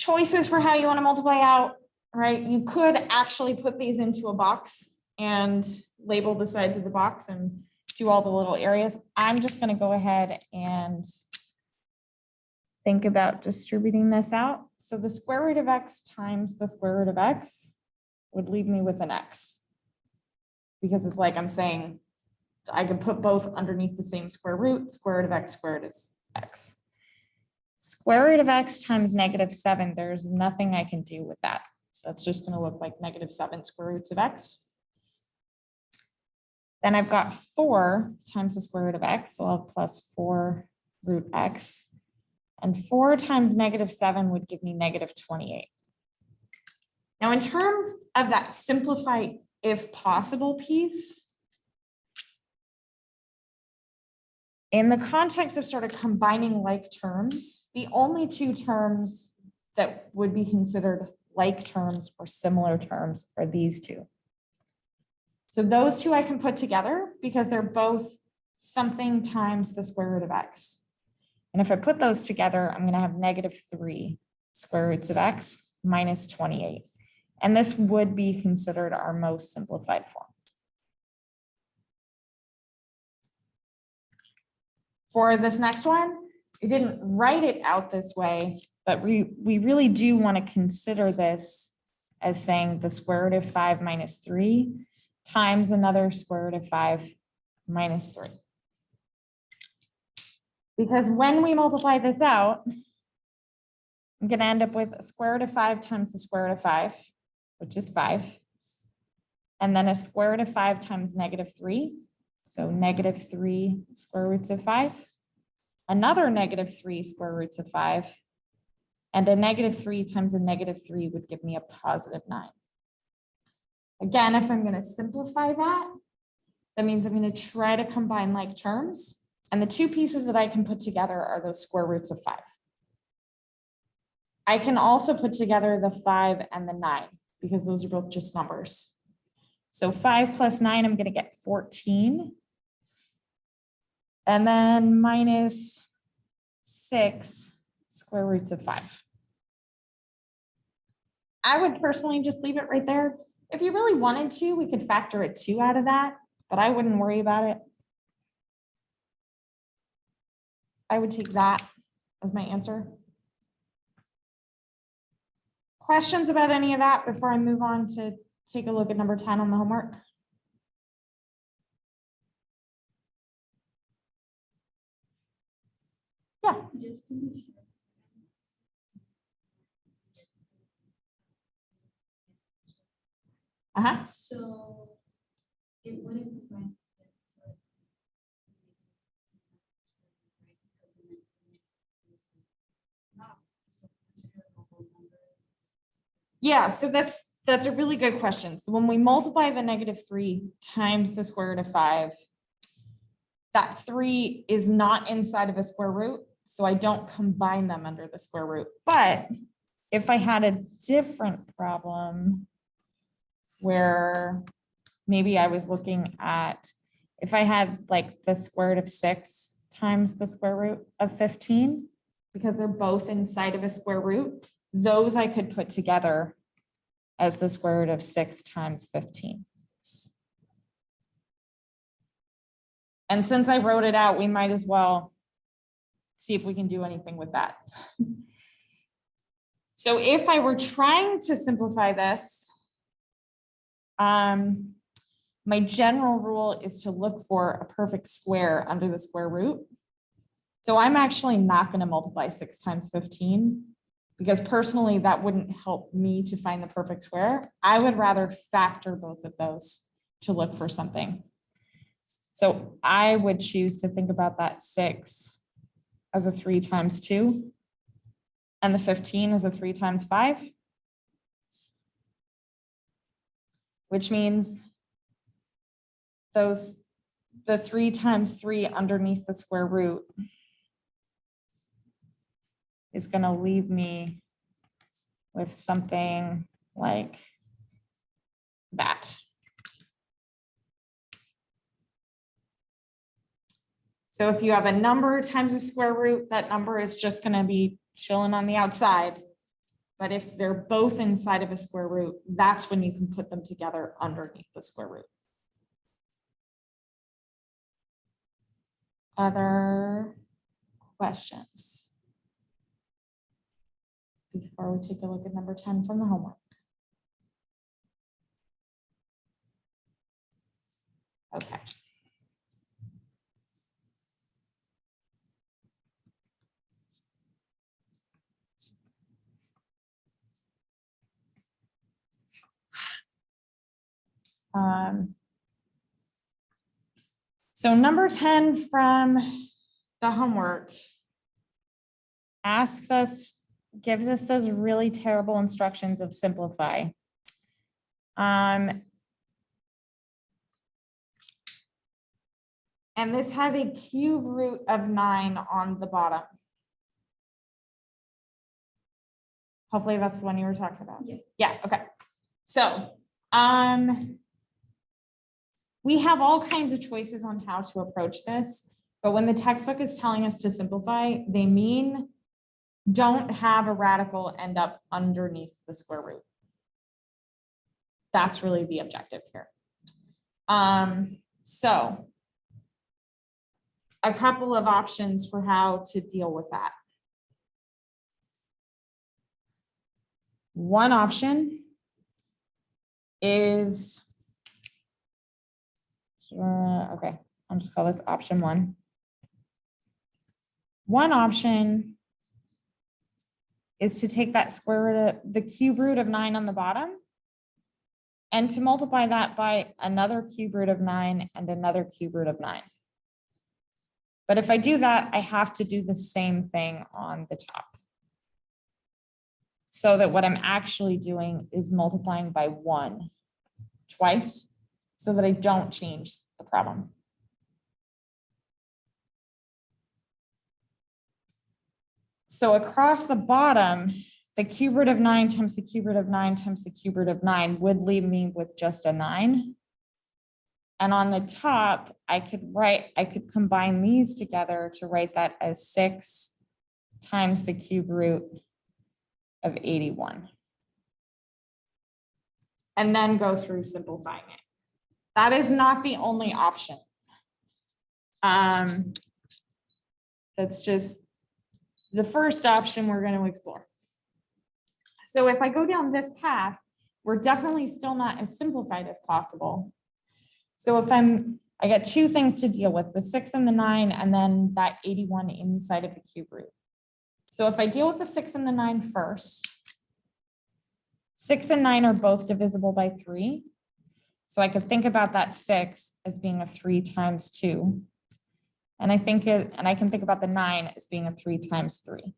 choices for how you want to multiply out, right? You could actually put these into a box and label the sides of the box and do all the little areas. I'm just going to go ahead and think about distributing this out. So the square root of x times the square root of x would leave me with an x. Because it's like I'm saying, I could put both underneath the same square root. Square root of x squared is x. Square root of x times -7, there's nothing I can do with that. So that's just going to look like -7 square roots of x. Then I've got 4 times the square root of x, so I'll have plus 4 root x. And 4 times -7 would give me -28. Now, in terms of that simplify if possible piece, in the context of sort of combining like terms, the only two terms that would be considered like terms or similar terms are these two. So those two I can put together because they're both something times the square root of x. And if I put those together, I'm going to have -3 square roots of x minus 28. And this would be considered our most simplified form. For this next one, I didn't write it out this way, but we really do want to consider this as saying the square root of 5 minus 3 times another square root of 5 minus 3. Because when we multiply this out, I'm going to end up with a square root of 5 times the square root of 5, which is 5. And then a square root of 5 times -3. So -3 square roots of 5. Another -3 square roots of 5. And a -3 times a -3 would give me a positive 9. Again, if I'm going to simplify that, that means I'm going to try to combine like terms. And the two pieces that I can put together are those square roots of 5. I can also put together the 5 and the 9 because those are both just numbers. So 5 plus 9, I'm going to get 14. And then minus 6 square roots of 5. I would personally just leave it right there. If you really wanted to, we could factor a 2 out of that, but I wouldn't worry about it. I would take that as my answer. Questions about any of that before I move on to take a look at number 10 on the homework? Yeah. Uh-huh. So it wouldn't be right. Yeah, so that's a really good question. So when we multiply the -3 times the square root of 5, that 3 is not inside of a square root, so I don't combine them under the square root. But if I had a different problem where maybe I was looking at, if I had like the square root of 6 times the square root of 15, because they're both inside of a square root, those I could put together as the square root of 6 times 15. And since I wrote it out, we might as well see if we can do anything with that. So if I were trying to simplify this, my general rule is to look for a perfect square under the square root. So I'm actually not going to multiply 6 times 15 because personally that wouldn't help me to find the perfect square. I would rather factor both of those to look for something. So I would choose to think about that 6 as a 3 times 2 and the 15 as a 3 times 5, which means the 3 times 3 underneath the square root is going to leave me with something like that. So if you have a number times a square root, that number is just going to be chilling on the outside. But if they're both inside of a square root, that's when you can put them together underneath the square root. Other questions before we take a look at number 10 from the homework? Okay. So number 10 from the homework asks us, gives us those really terrible instructions of simplify. And this has a cube root of 9 on the bottom. Hopefully that's the one you were talking about. Yeah. Yeah, okay. So, we have all kinds of choices on how to approach this, but when the textbook is telling us to simplify, they mean don't have a radical end up underneath the square root. That's really the objective here. So a couple of options for how to deal with that. One option is, okay, I'll just call this option 1. One option is to take that square root of the cube root of 9 on the bottom and to multiply that by another cube root of 9 and another cube root of 9. But if I do that, I have to do the same thing on the top. So that what I'm actually doing is multiplying by 1 twice so that I don't change the problem. So across the bottom, the cube root of 9 times the cube root of 9 times the cube root of 9 would leave me with just a 9. And on the top, I could combine these together to write that as 6 times the cube root of 81. And then go through simplifying it. That is not the only option. That's just the first option we're going to explore. So if I go down this path, we're definitely still not as simplified as possible. So if I got 2 things to deal with, the 6 and the 9, and then that 81 inside of the cube root. So if I deal with the 6 and the 9 first, 6 and 9 are both divisible by 3. So I could think about that 6 as being a 3 times 2. And I can think about the 9 as being a 3 times 3.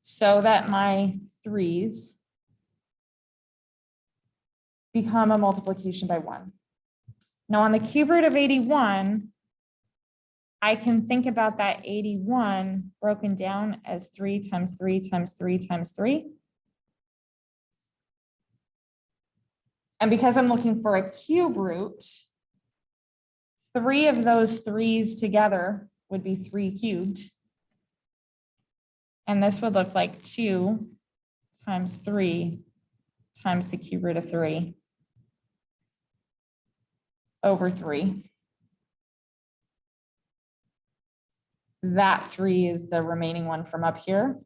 So that my 3's become a multiplication by 1. Now on the cube root of 81, I can think about that 81 broken down as 3 times 3 times 3 times 3. And because I'm looking for a cube root, 3 of those 3's together would be 3 cubed. And this would look like 2 times 3 times the cube root of 3 over 3. That 3 is the remaining one from up here.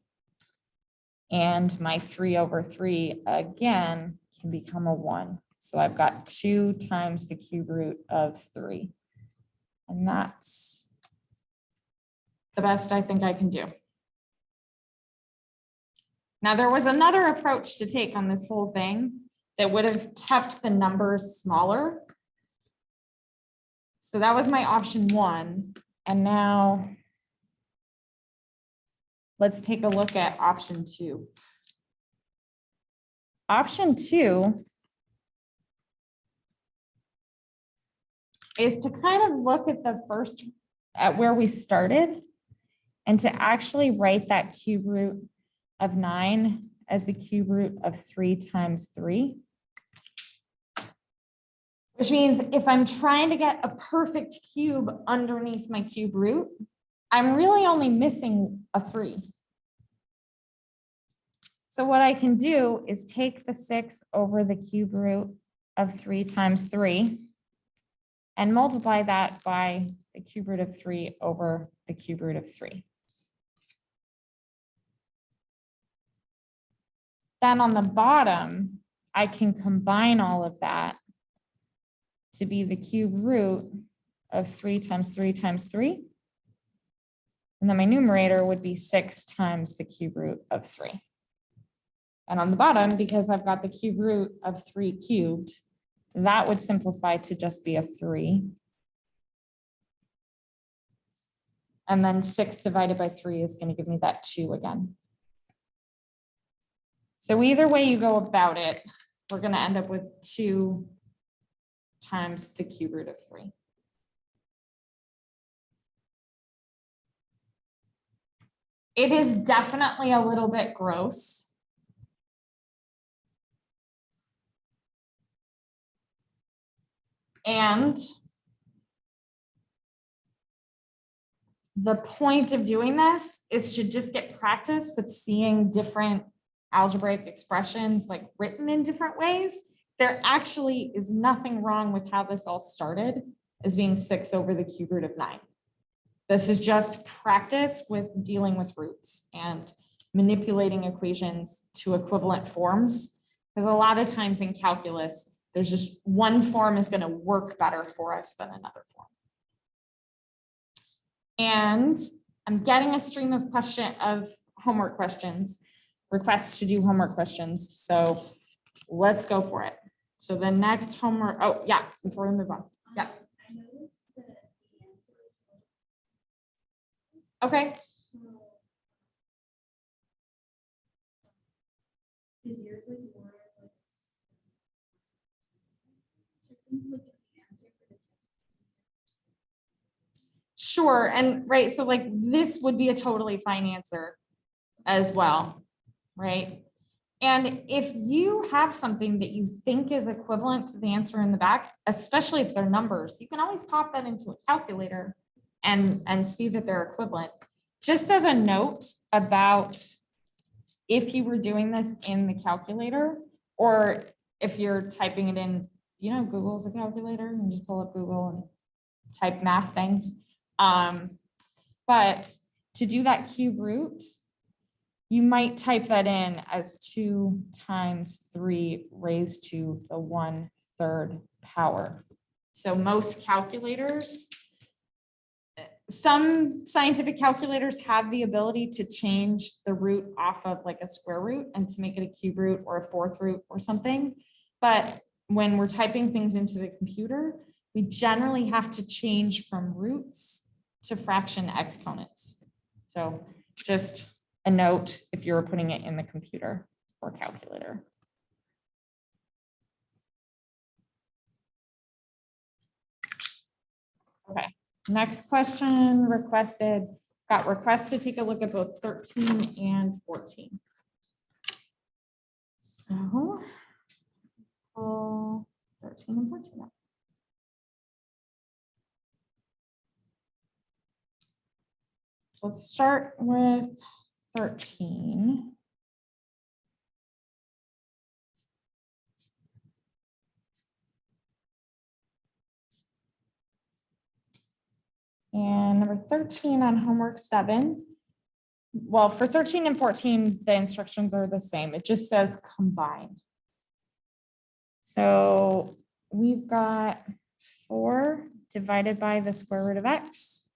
And my 3 over 3 again can become a 1. So I've got 2 times the cube root of 3. And that's the best I think I can do. Now, there was another approach to take on this whole thing that would have kept the numbers smaller. So that was my option 1. And now let's take a look at option 2. Option 2 is to kind of look at where we started and to actually write that cube root of 9 as the cube root of 3 times 3. Which means if I'm trying to get a perfect cube underneath my cube root, I'm really only missing a 3. So what I can do is take the 6 over the cube root of 3 times 3 and multiply that by the cube root of 3 over the cube root of 3. Then on the bottom, I can combine all of that to be the cube root of 3 times 3 times 3. And then my numerator would be 6 times the cube root of 3. And on the bottom, because I've got the cube root of 3 cubed, that would simplify to just be a 3. And then 6 divided by 3 is going to give me that 2 again. So either way you go about it, we're going to end up with 2 times the cube root of 3. It is definitely a little bit gross. And the point of doing this is to just get practice with seeing different algebraic expressions like written in different ways. There actually is nothing wrong with how this all started as being 6 over the cube root of 9. This is just practice with dealing with roots and manipulating equations to equivalent forms. Because a lot of times in calculus, there's just one form is going to work better for us than another form. And I'm getting a stream of homework questions, requests to do homework questions. So let's go for it. So the next homework, oh yeah, before we move on. Yeah. I noticed that the answer is Okay. is yours like more like so I think like the answer for the test. Sure. And right. So like this would be a totally fine answer as well. Right. And if you have something that you think is equivalent to the answer in the back, especially if they're numbers, you can always pop that into a calculator and see that they're equivalent. Just as a note about if you were doing this in the calculator, or if you're typing it in, you know, Google's a calculator, and just pull up Google and type math things. But to do that cube root, you might type that in as 2 times 3 raised to the 1/3 power. So most calculators, some scientific calculators have the ability to change the root off of like a square root and to make it a cube root or a 4th root or something. But when we're typing things into the computer, we generally have to change from roots to fraction exponents. So just a note if you're putting it in the computer or calculator. Okay. Next question got request to take a look at both 13 and 14. So, 13 and 14 up. So let's start with 13. And number 13 on homework 7. Well, for 13 and 14, the instructions are the same. It just says combine. So we've got 4 divided by the square root of x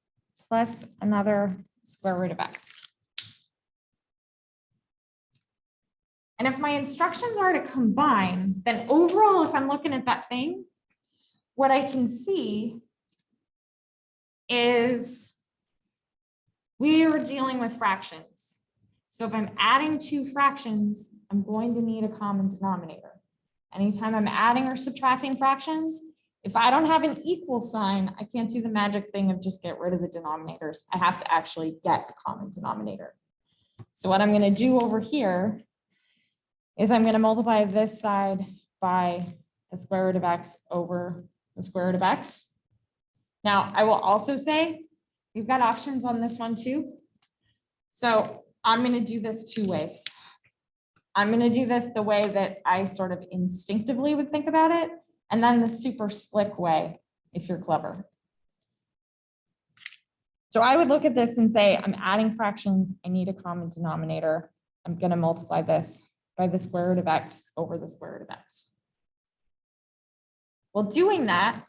plus another square root of x. And if my instructions are to combine, then overall, if I'm looking at that thing, what I can see is we are dealing with fractions. So if I'm adding 2 fractions, I'm going to need a common denominator. Anytime I'm adding or subtracting fractions, if I don't have an equal sign, I can't do the magic thing of just get rid of the denominators. I have to actually get a common denominator. So what I'm going to do over here is I'm going to multiply this side by the square root of x over the square root of x. Now, I will also say we've got options on this one too. So I'm going to do this 2 ways. I'm gonna do this the way that I sort of instinctively would think about it, and then the super slick way, if you're clever. So I would look at this and say, I'm adding fractions, I need a common denominator. I'm gonna multiply this by the square root of x over the square root of x. Well, doing that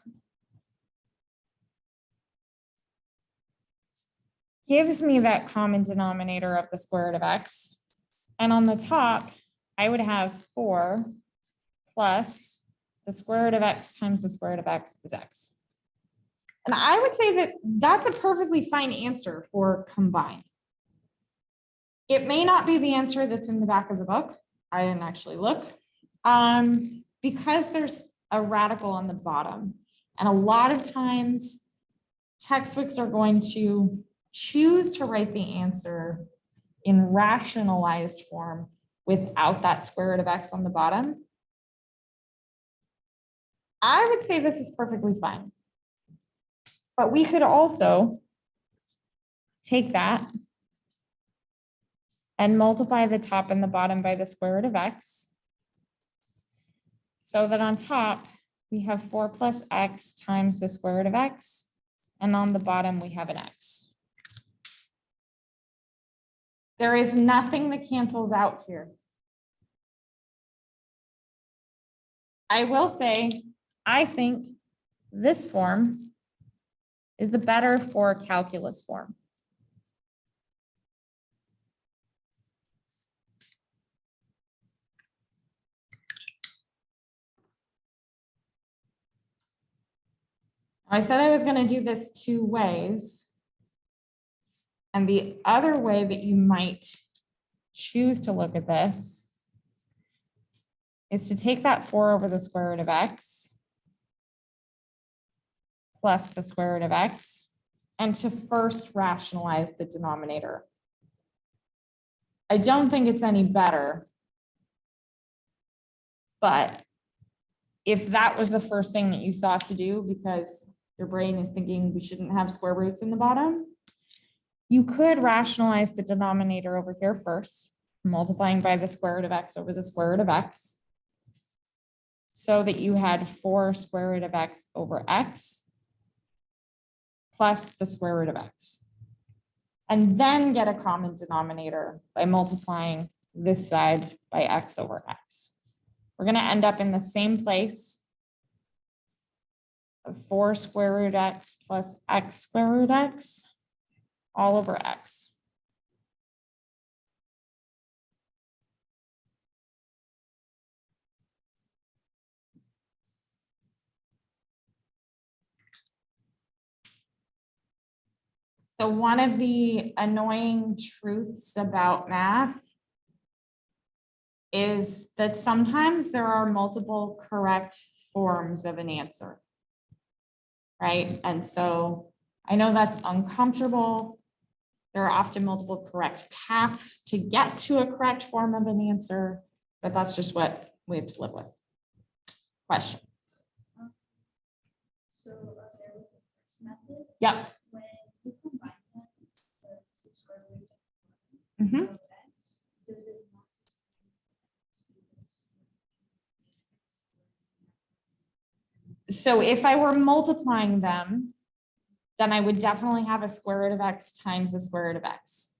gives me that common denominator of the square root of x. And on the top, I would have 4 plus the square root of x times the square root of x is x. And I would say that that's a perfectly fine answer for combine. It may not be the answer that's in the back of the book. I didn't actually look. Because there's a radical on the bottom. And a lot of times textbooks are going to choose to write the answer in rationalized form without that square root of x on the bottom. I would say this is perfectly fine. But we could also take that and multiply the top and the bottom by the square root of x. So that on top, we have 4 plus x times the square root of x. And on the bottom, we have an x. There is nothing that cancels out here. I will say, I think this form is the better for calculus form. I said I was going to do this 2 ways. And the other way that you might choose to look at this is to take that 4 over the square root of x plus the square root of x and to first rationalize the denominator. I don't think it's any better, but if that was the first thing that you sought to do because your brain is thinking we shouldn't have square roots in the bottom, you could rationalize the denominator over here first, multiplying by the square root of x over the square root of x, so that you had 4 square root of x over x plus the square root of x. And then get a common denominator by multiplying this side by x over x. We're going to end up in the same place of 4 square root x plus x square root x all over x. So one of the annoying truths about math is that sometimes there are multiple correct forms of an answer, right? And so I know that's uncomfortable. There are often multiple correct paths to get to a correct form of an answer, but that's just what we have to live with. Question? So, okay, with the first method, Yep. when you combine them, the 2 square roots Mhm. of x, does it not just So if I were multiplying them, then I would definitely have a square root of x times the square root of x.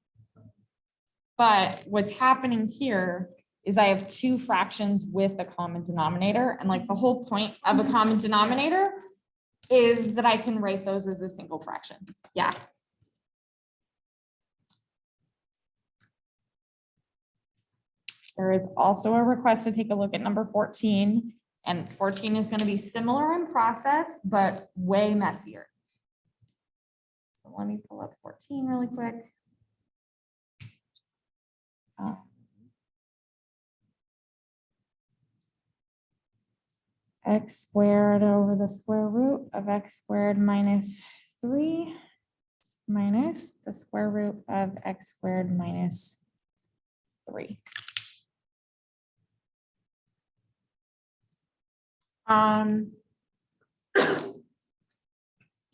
But what's happening here is I have 2 fractions with a common denominator. And like the whole point of a common denominator is that I can write those as a single fraction. Yeah. There is also a request to take a look at number 14. And 14 is going to be similar in process, but way messier. So let me pull up 14 really quick. X squared over the square root of x squared minus 3 minus the square root of x squared minus 3.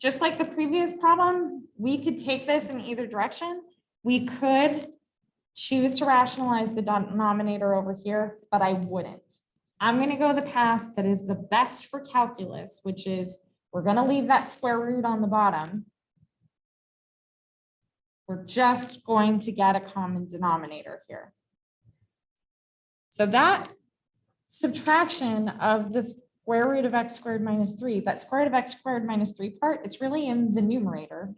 Just like the previous problem, we could take this in either direction. We could choose to rationalize the denominator over here, but I wouldn't. I'm going to go the path that is the best for calculus, which is we're going to leave that square root on the bottom. We're just going to get a common denominator here. So that subtraction of the square root of x squared minus 3, that square root of x squared minus 3 part, it's really in the numerator.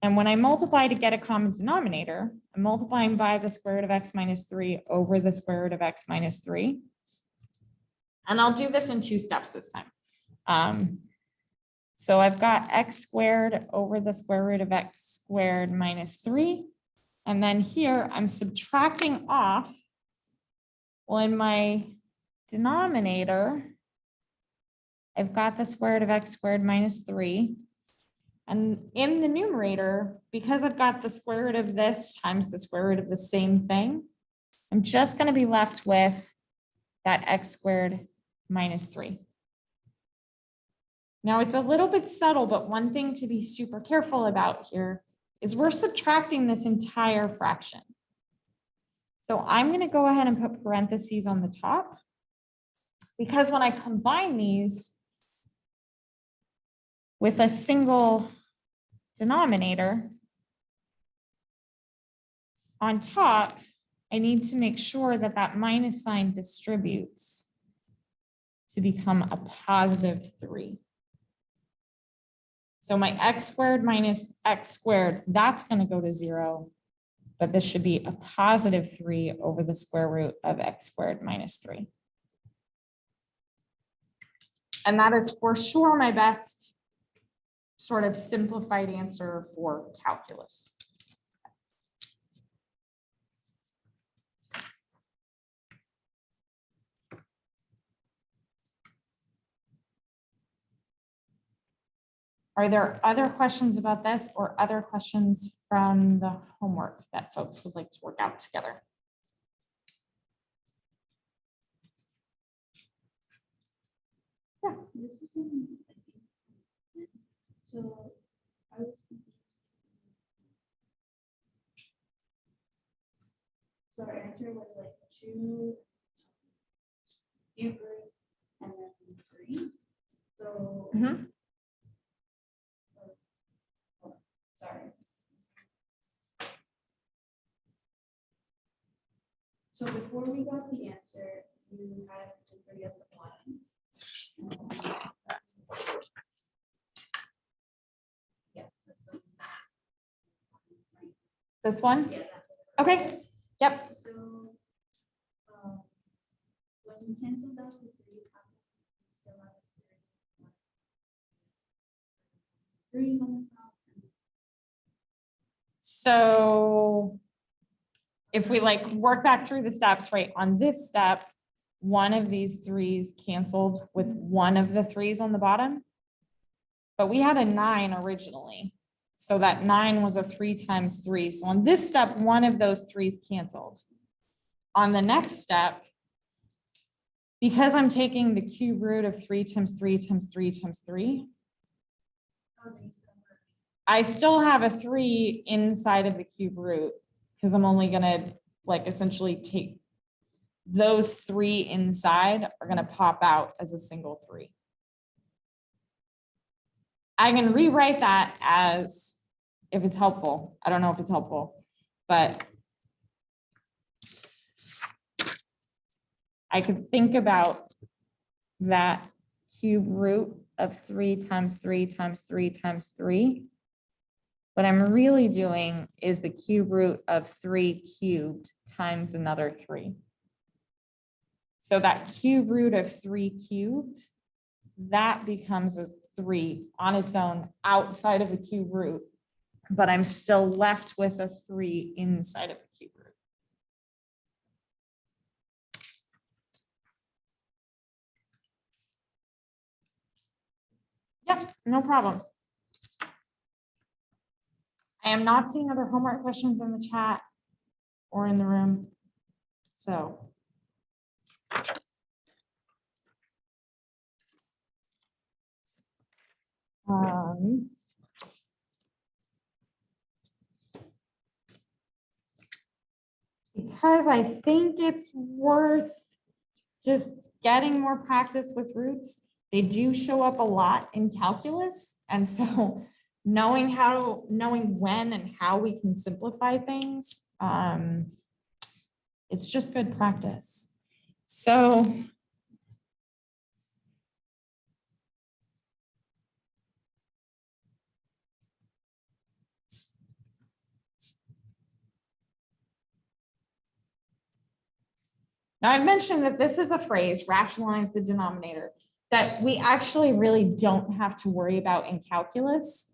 And when I multiply to get a common denominator, I'm multiplying by the square root of x minus 3 over the square root of x minus 3. And I'll do this in 2 steps this time. So I've got x squared over the square root of x squared minus 3. And then here I'm subtracting off. Well, in my denominator, I've got the square root of x squared minus 3. And in the numerator, because I've got the square root of this times the square root of the same thing, I'm just going to be left with that x squared minus 3. Now it's a little bit subtle, but one thing to be super careful about here is we're subtracting this entire fraction. So I'm going to go ahead and put parentheses on the top, because when I combine these with a single denominator on top, I need to make sure that that minus sign distributes to become a positive 3. So my x squared minus x squared, that's going to go to 0, but this should be a positive 3 over the square root of x squared minus 3. And that is for sure my best sort of simplified answer for calculus. Are there other questions about this or other questions from the homework that folks would like to work out together? Yeah. This was in, so I was confused. So our answer was like 2 cube root and then 3. So sorry. So before we got the answer, you had to 3 at the bottom. Yeah. This one? Yeah. Okay. Yep. So when you cancel out the 3's, still have 3's on the top. So if we like work back through the steps, right, on this step, one of these 3's canceled with one of the 3's on the bottom. But we had a 9 originally. So that 9 was a 3 times 3. So on this step, one of those 3's canceled. On the next step, because I'm taking the cube root of 3 times 3 times 3 times 3, I still have a 3 inside of the cube root because I'm only going to like essentially take those 3 inside are going to pop out as a single 3. I can rewrite that as, if it's helpful, I don't know if it's helpful, but I could think about that cube root of 3 times 3 times 3 times 3. What I'm really doing is the cube root of 3 cubed times another 3. So that cube root of 3 cubed, that becomes a 3 on its own outside of the cube root, but I'm still left with a 3 inside of the cube root. Yep, no problem. I am not seeing other homework questions in the chat or in the room. So. because I think it's worth just getting more practice with roots. They do show up a lot in calculus. And so knowing when and how we can simplify things, it's just good practice. So now I've mentioned that this is a phrase, rationalize the denominator, that we actually really don't have to worry about in calculus.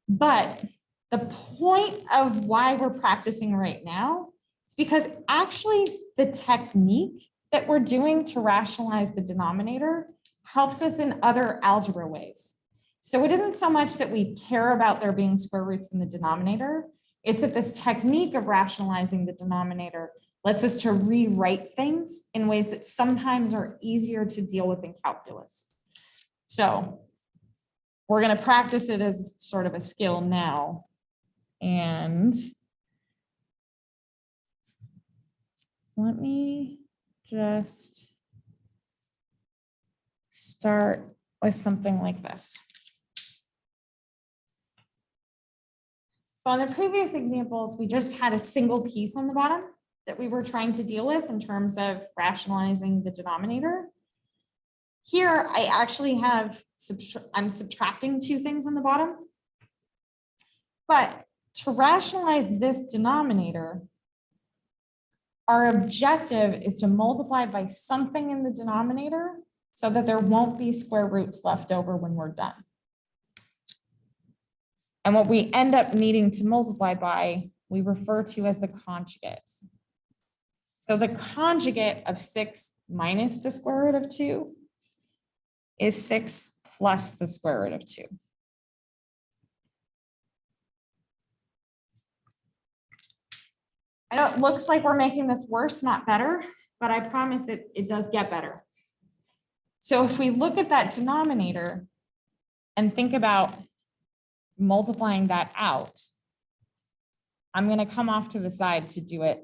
But the point of why we're practicing right now is because actually the technique that we're doing to rationalize the denominator helps us in other algebra ways. So it isn't so much that we care about there being square roots in the denominator, it's that this technique of rationalizing the denominator lets us to rewrite things in ways that sometimes are easier to deal with in calculus. So we're going to practice it as sort of a skill now. And let me just start with something like this. So on the previous examples, we just had a single piece on the bottom that we were trying to deal with in terms of rationalizing the denominator. Here, I actually have, I'm subtracting two things on the bottom. But to rationalize this denominator, our objective is to multiply by something in the denominator so that there won't be square roots left over when we're done. And what we end up needing to multiply by, we refer to as the conjugate. So the conjugate of 6 minus the square root of 2 is 6 plus the square root of 2. I know it looks like we're making this worse, not better, but I promise it does get better. So if we look at that denominator and think about multiplying that out, I'm going to come off to the side to do it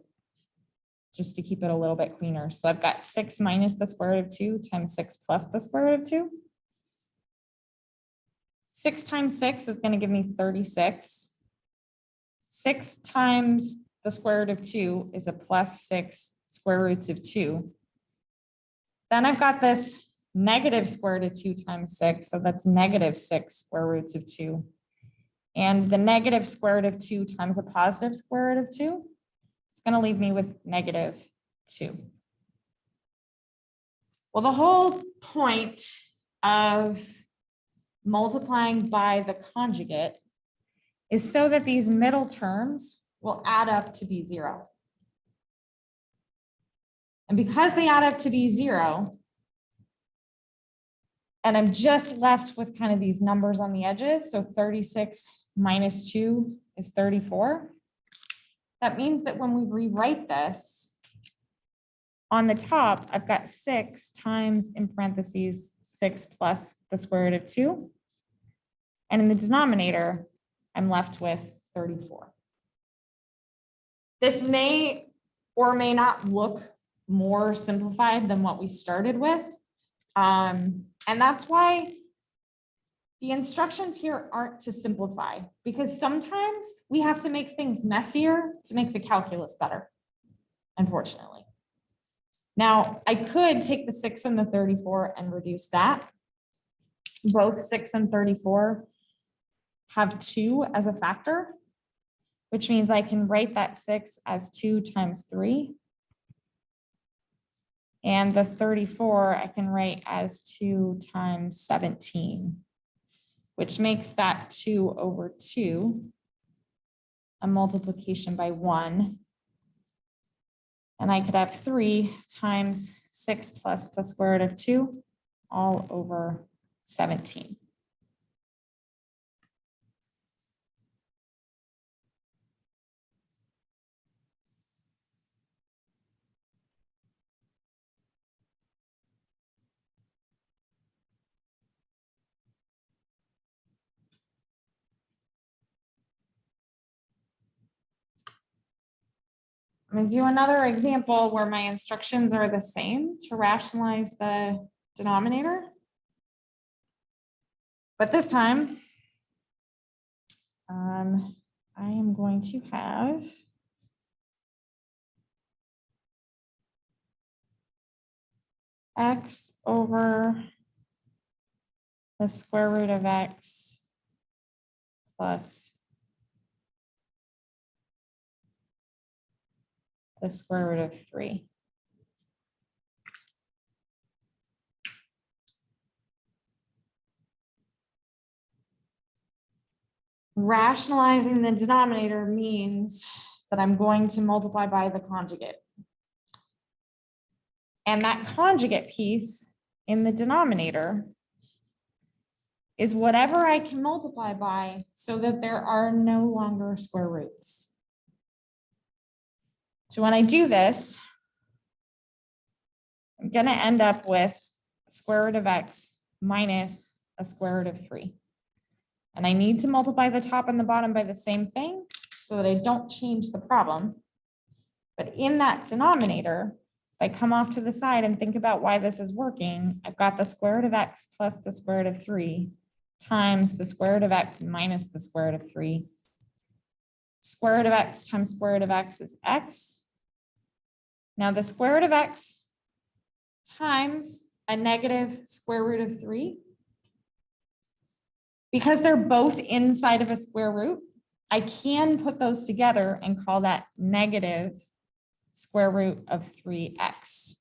just to keep it a little bit cleaner. So I've got 6 minus the square root of 2 times 6 plus the square root of 2. 6 times 6 is going to give me 36. 6 times the square root of 2 is a plus 6 square roots of 2. Then I've got this negative square root of 2 times 6, so that's negative 6 square roots of 2. And the negative square root of 2 times a positive square root of 2, it's going to leave me with negative 2. Well, the whole point of multiplying by the conjugate is so that these middle terms will add up to be 0. And because they add up to be 0, and I'm just left with kind of these numbers on the edges, so 36 minus 2 is 34. That means that when we rewrite this, on the top, I've got 6 times, in parentheses, 6 plus the square root of 2. And in the denominator, I'm left with 34. This may or may not look more simplified than what we started with. And that's why the instructions here aren't to simplify, because sometimes we have to make things messier to make the calculus better, unfortunately. Now, I could take the 6 and the 34 and reduce that. Both 6 and 34 have 2 as a factor, which means I can write that 6 as 2 times 3. And the 34 I can write as 2 times 17, which makes that 2 over 2, a multiplication by 1. And I could have 3 times 6 plus the square root of 2, all over 17. I'm going to do another example where my instructions are the same to rationalize the denominator. But this time, I am going to have x over the square root of x plus the square root of 3. Rationalizing the denominator means that I'm going to multiply by the conjugate. And that conjugate piece in the denominator is whatever I can multiply by so that there are no longer square roots. So when I do this, I'm going to end up with square root of x minus a square root of 3. And I need to multiply the top and the bottom by the same thing so that I don't change the problem. But in that denominator, if I come off to the side and think about why this is working, I've got the square root of x plus the square root of 3 times the square root of x minus the square root of 3. Square root of x times square root of x is x. Now the square root of x times a negative square root of 3. Because they're both inside of a square root, I can put those together and call that negative square root of 3x.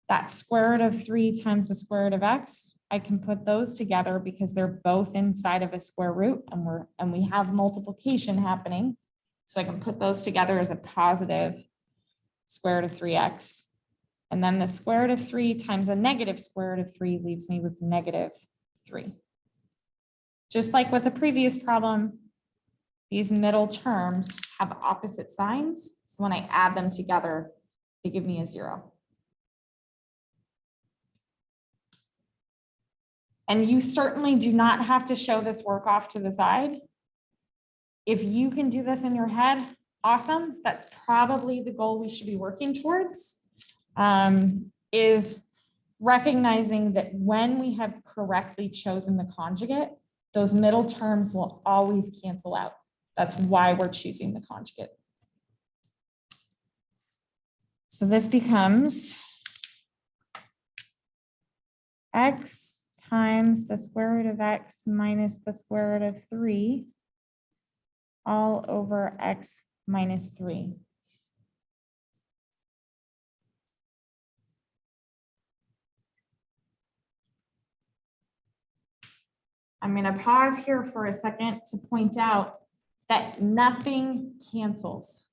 That square root of 3 times the square root of x, I can put those together because they're both inside of a square root and we have multiplication happening. So I can put those together as a positive square root of 3x. And then the square root of 3 times a negative square root of 3 leaves me with negative 3. Just like with the previous problem, these middle terms have opposite signs. So when I add them together, they give me a 0. And you certainly do not have to show this work off to the side. If you can do this in your head, awesome. That's probably the goal we should be working towards, is recognizing that when we have correctly chosen the conjugate, those middle terms will always cancel out. That's why we're choosing the conjugate. So this becomes x times the square root of x minus the square root of 3 all over x minus 3. I'm going to pause here for a second to point out that nothing cancels.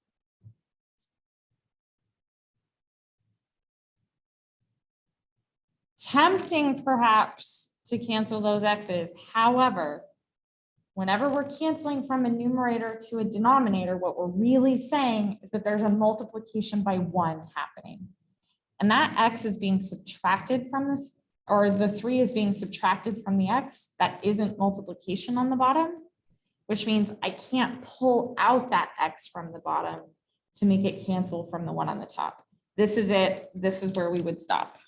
Tempting perhaps to cancel those x's. However, whenever we're canceling from a numerator to a denominator, what we're really saying is that there's a multiplication by 1 happening. And that x is being subtracted from this, or the 3 is being subtracted from the x. That isn't multiplication on the bottom, which means I can't pull out that x from the bottom to make it cancel from the 1 on the top. This is it. This is where we would stop.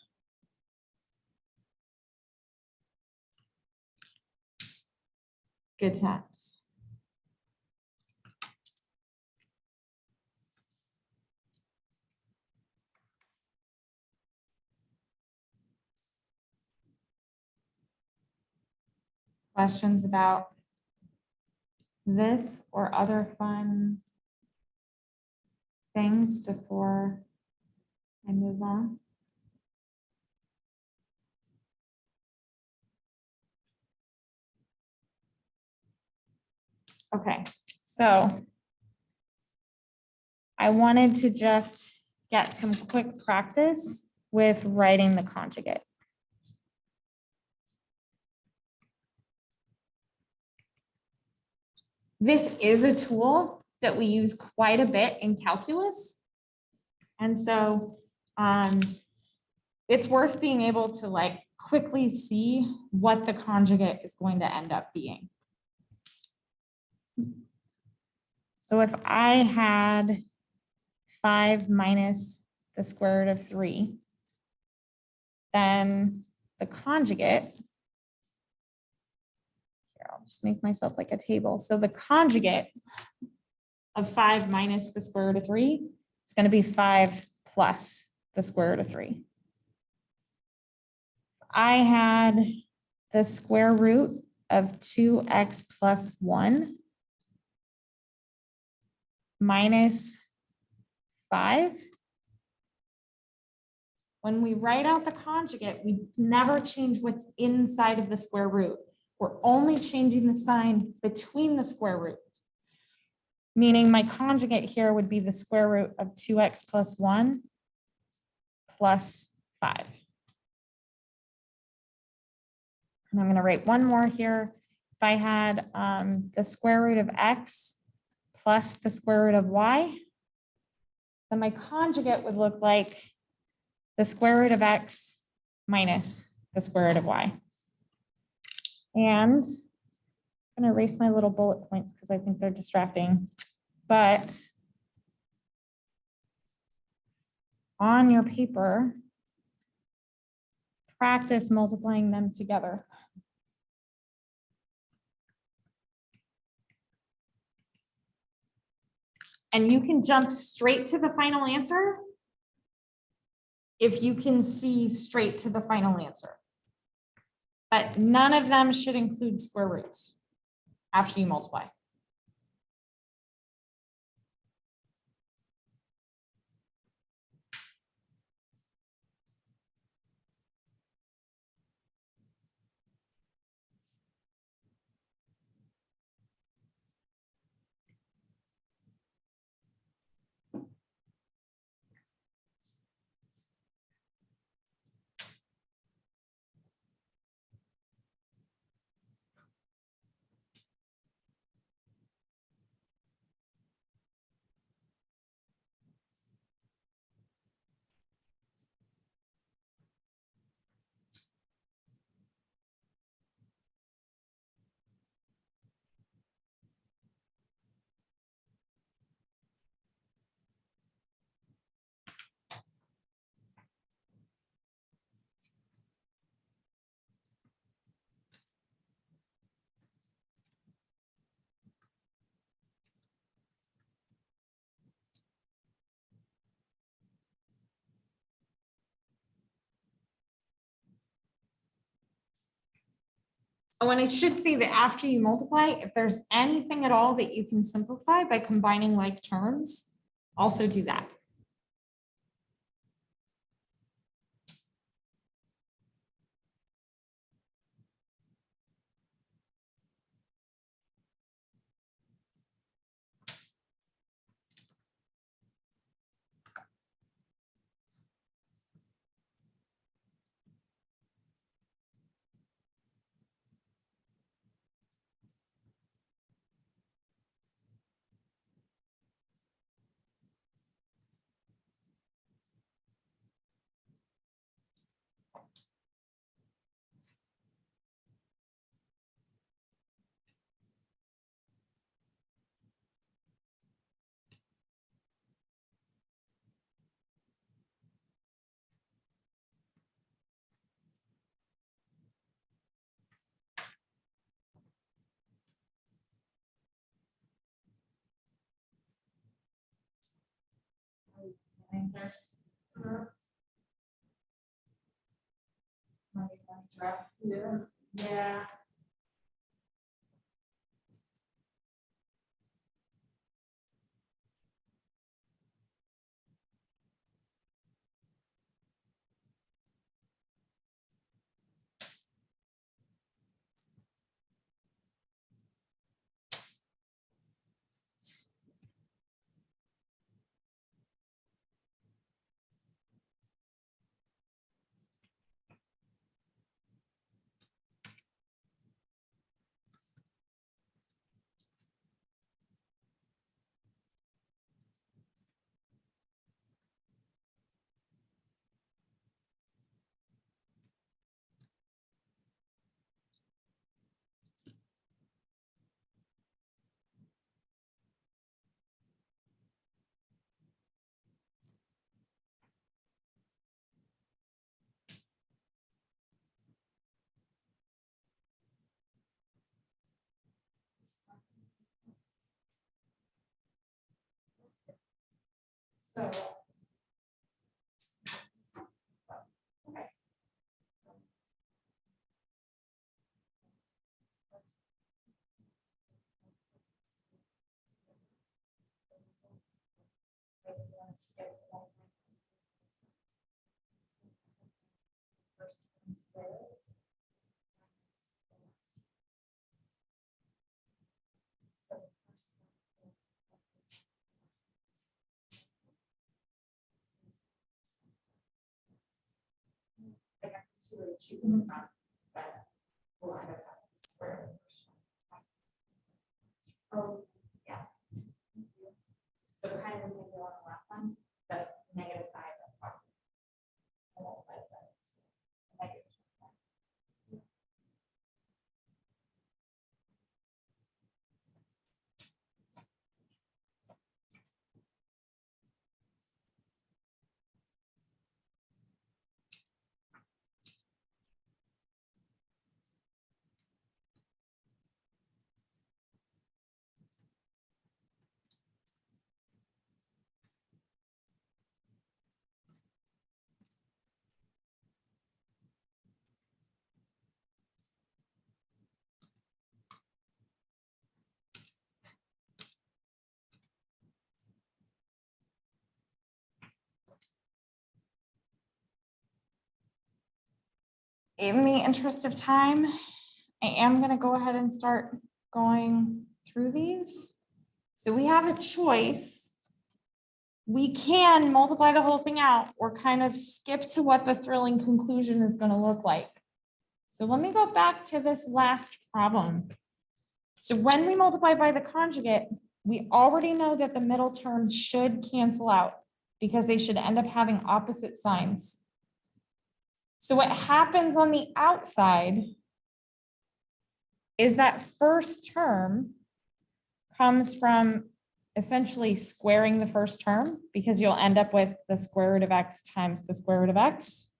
Good times. Questions about this or other fun things before I move on? Okay, so I wanted to just get some quick practice with writing the conjugate. This is a tool that we use quite a bit in calculus. And so it's worth being able to like quickly see what the conjugate is going to end up being. So if I had 5 minus the square root of 3, then the conjugate, here, I'll just make myself like a table. So the conjugate of 5 minus the square root of 3 is going to be 5 plus the square root of 3. I had the square root of 2x plus 1 minus 5. When we write out the conjugate, we never change what's inside of the square root. We're only changing the sign between the square roots. Meaning my conjugate here would be the square root of 2x plus 1 plus 5. And I'm going to write one more here. If I had the square root of x plus the square root of y, then my conjugate would look like the square root of x minus the square root of y. And I'm going to erase my little bullet points because I think they're distracting. But on your paper, practice multiplying them together. And you can jump straight to the final answer if you can see straight to the final answer. But none of them should include square roots after you multiply. Oh, and it should say that after you multiply, if there's anything at all that you can simplify by combining like terms, also do that. Yeah. So. Okay. Oh, yeah. So kind of the same on the last one, but -5 and positive. And multiply it by -25. In the interest of time, I am going to go ahead and start going through these. So we have a choice. We can multiply the whole thing out or kind of skip to what the thrilling conclusion is going to look like. So let me go back to this last problem. So when we multiply by the conjugate, we already know that the middle terms should cancel out because they should end up having opposite signs. So what happens on the outside is that first term comes from essentially squaring the first term because you'll end up with the square root of x times the square root of x.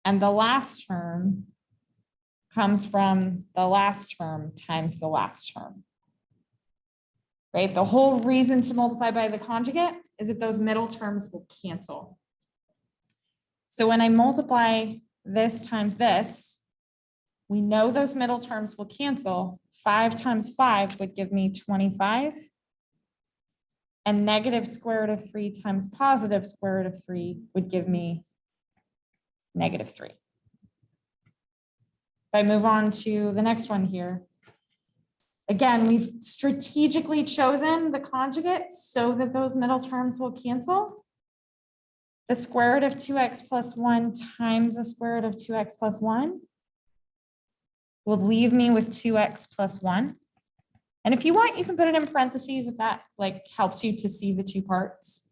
And the last term comes from the last term times the last term. Right? The whole reason to multiply by the conjugate is that those middle terms will cancel. So when I multiply this times this, we know those middle terms will cancel. 5 times 5 would give me 25. And negative square root of 3 times positive square root of 3 would give me -3. If I move on to the next one here. Again, we've strategically chosen the conjugate so that those middle terms will cancel. The square root of 2x plus 1 times the square root of 2x plus 1 will leave me with 2x plus 1. And if you want, you can put it in parentheses if that helps you to see the two parts.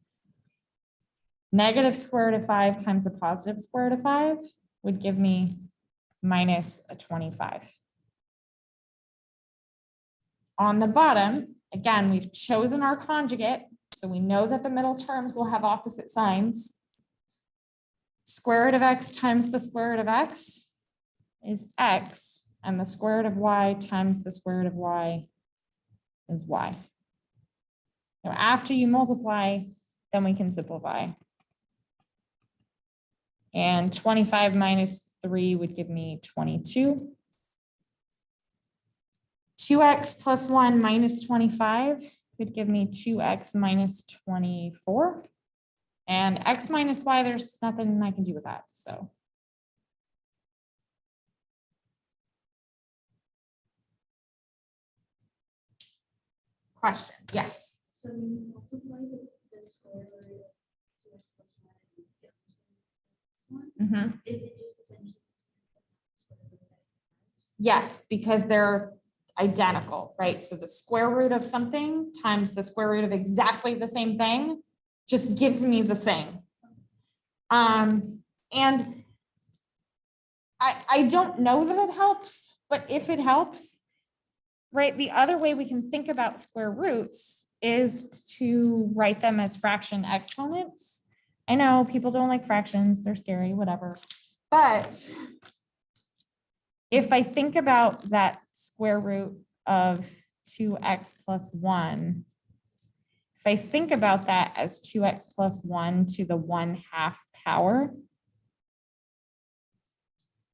Negative square root of 5 times the positive square root of 5 would give me -25. On the bottom, again, we've chosen our conjugate, so we know that the middle terms will have opposite signs. Square root of x times the square root of x is x, and the square root of y times the square root of y is y. Now, after you multiply, then we can simplify. And 25 minus 3 would give me 22. 2x plus 1 minus 25 could give me 2x minus 24. And x minus y, there's nothing I can do with that, so. Question, yes. So when you multiply the square root of 2x plus 1 and you get 1, is it just essentially the square root of x? Yes, because they're identical, right? So the square root of something times the square root of exactly the same thing just gives me the thing. And I don't know that it helps, but if it helps, right, the other way we can think about square roots is to write them as fraction exponents. I know people don't like fractions, they're scary, whatever. But if I think about that square root of 2x plus 1, if if I think about that as 2x plus 1 to the 1/2 power,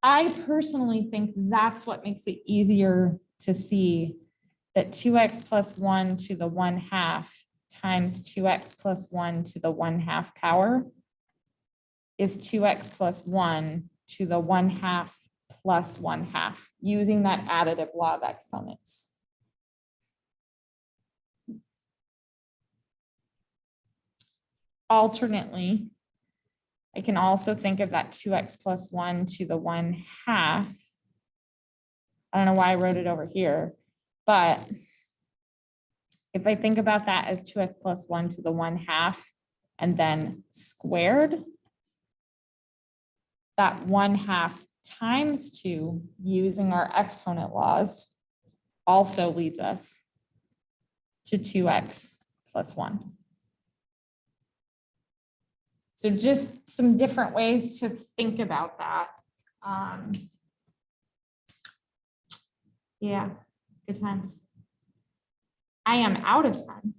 I personally think that's what makes it easier to see that 2x plus 1 to the 1/2 times 2x plus 1 to the 1/2 power is 2x plus 1 to the 1/2 plus 1/2, using that additive law of exponents. Alternately, I can also think of that 2x plus 1 to the 1/2. I don't know why I wrote it over here, but if I think about that as 2x plus 1 to the 1/2 and then squared, that 1/2 times 2 using our exponent laws also leads us to 2x plus 1. So just some different ways to think about that. Yeah, good times. I am out of time.